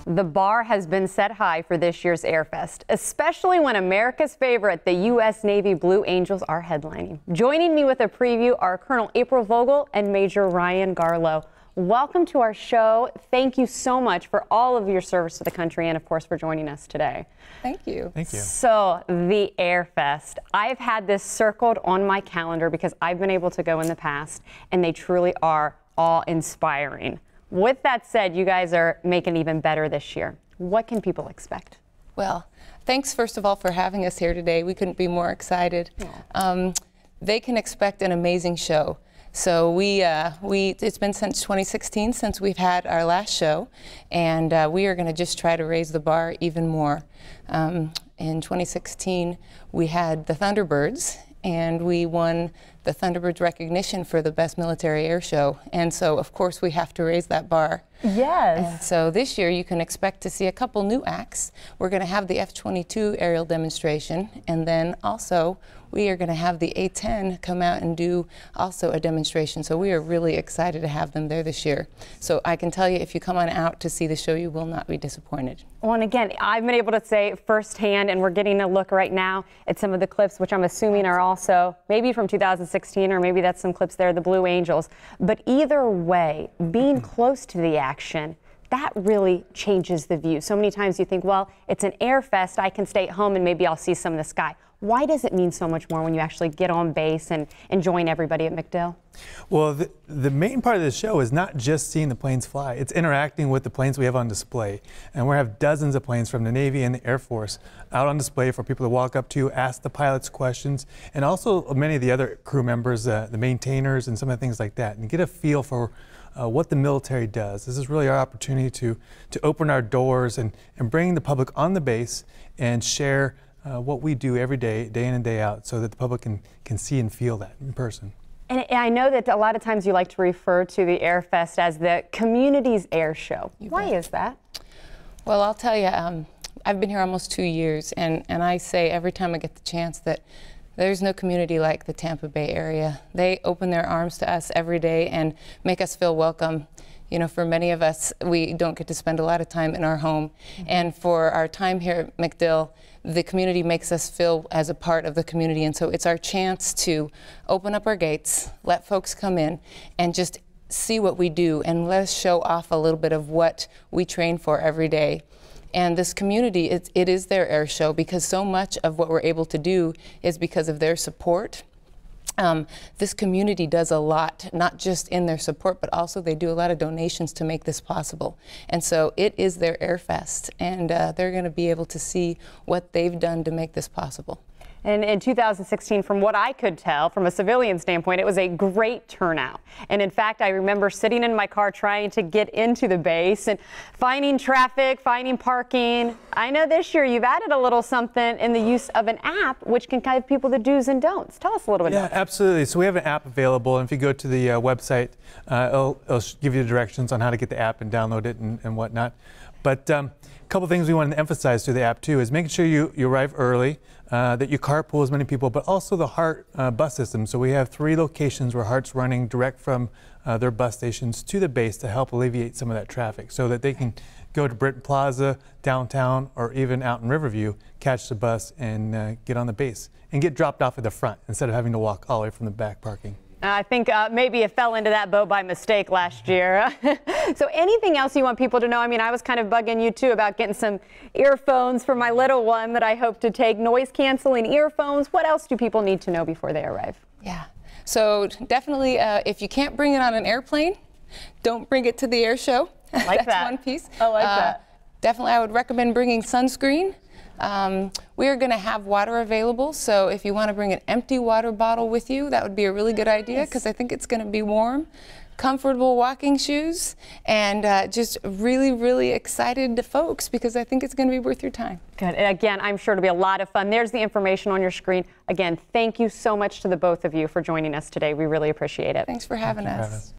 The bar has been set high for this year's AirFest, especially when America's favorite, the U.S. Navy Blue Angels, are headlining. Joining me with a preview are Colonel April Vogel and Major Ryan Garlow. Welcome to our show. Thank you so much for all of your service to the country and, of course, for joining us today. Thank you. Thank you. So, the AirFest. I've had this circled on my calendar because I've been able to go in the past, and they truly are awe-inspiring. With that said, you guys are making even better this year. What can people expect? Well, thanks first of all for having us here today. We couldn't be more excited. They can expect an amazing show. So it's been since 2016 since we've had our last show, and we are going to just try to raise the bar even more. In 2016, we had the Thunderbirds, and we won the Thunderbirds recognition for the best military air show. And so, of course, we have to raise that bar. Yes. And so this year you can expect to see a couple new acts. We're going to have the F-22 aerial demonstration, and then also we are going to have the A-10 come out and do also a demonstration. So we are really excited to have them there this year. So I can tell you, if you come on out to see the show, you will not be disappointed. Well, and again, I've been able to say firsthand, and we're getting a look right now at some of the clips, which I'm assuming are also maybe from 2016, or maybe that's some clips there, the Blue Angels. But either way, being close to the action, that really changes the view. So many times you think, well, it's an AirFest, I can stay at home and maybe I'll see some of the sky. Why does it mean so much more when you actually get on base and join everybody at MacDill? Well, the main part of the show is not just seeing the planes fly. It's interacting with the planes we have on display. And we have dozens of planes from the Navy and the Air Force out on display for people to walk up to, ask the pilots questions, and also many of the other crew members, the maintainers, and some of the things like that, and get a feel for what the military does. This is really our opportunity to open our doors and bring the public on the base and share what we do every day, day in and day out, so that the public can see and feel that in person. And I know that a lot of times you like to refer to the AirFest as the community's air show. Why is that? Well, I'll tell you, I've been here almost 2 years, and I say every time I get the chance that there's no community like the Tampa Bay area. They open their arms to us every day and make us feel welcome. You know, for many of us, we don't get to spend a lot of time in our home. And for our time here at MacDill, the community makes us feel as a part of the community. And so it's our chance to open up our gates, let folks come in, and just see what we do, and let us show off a little bit of what we train for every day. And this community, it is their air show, because so much of what we're able to do is because of their support. This community does a lot, not just in their support, but also they do a lot of donations to make this possible. And so it is their AirFest, and they're going to be able to see what they've done to make this possible. And in 2016, from what I could tell, from a civilian standpoint, it was a great turnout. And in fact, I remember sitting in my car trying to get into the base and finding traffic, finding parking. I know this year you've added a little something in the use of an app, which can guide people the do's and don'ts. Tell us a little bit about that. Yeah, absolutely. So we have an app available, and if you go to the website, it'll give you the directions on how to get the app and download it and whatnot. But a couple things we want to emphasize through the app too is making sure you arrive early, that you carpool as many people, but also the HART bus system. So we have 3 locations where HART's running direct from their bus stations to the base to help alleviate some of that traffic, so that they can go to Britton Plaza, downtown, or even out in Riverview, catch the bus and get on the base and get dropped off at the front instead of having to walk all the way from the back parking. I think maybe it fell into that boat by mistake last year. So anything else you want people to know? I mean, I was kind of bugging you too about getting some earphones for my little one that I hope to take, noise canceling earphones. What else do people need to know before they arrive? Yeah, so definitely if you can't bring it on an airplane, don't bring it to the air show. I like That's that. one piece. I like that. Definitely I would recommend bringing sunscreen. We are going to have water available, so if you want to bring an empty water bottle with you, that would be a really good idea, because I think it's going to be warm. Comfortable walking shoes, and just really, really excited folks, because I think it's going to be worth your time. Good. And again, I'm sure it'll be a lot of fun. There's the information on your screen. Again, thank you so much to the both of you for joining us today. We really appreciate it. Thanks for having us.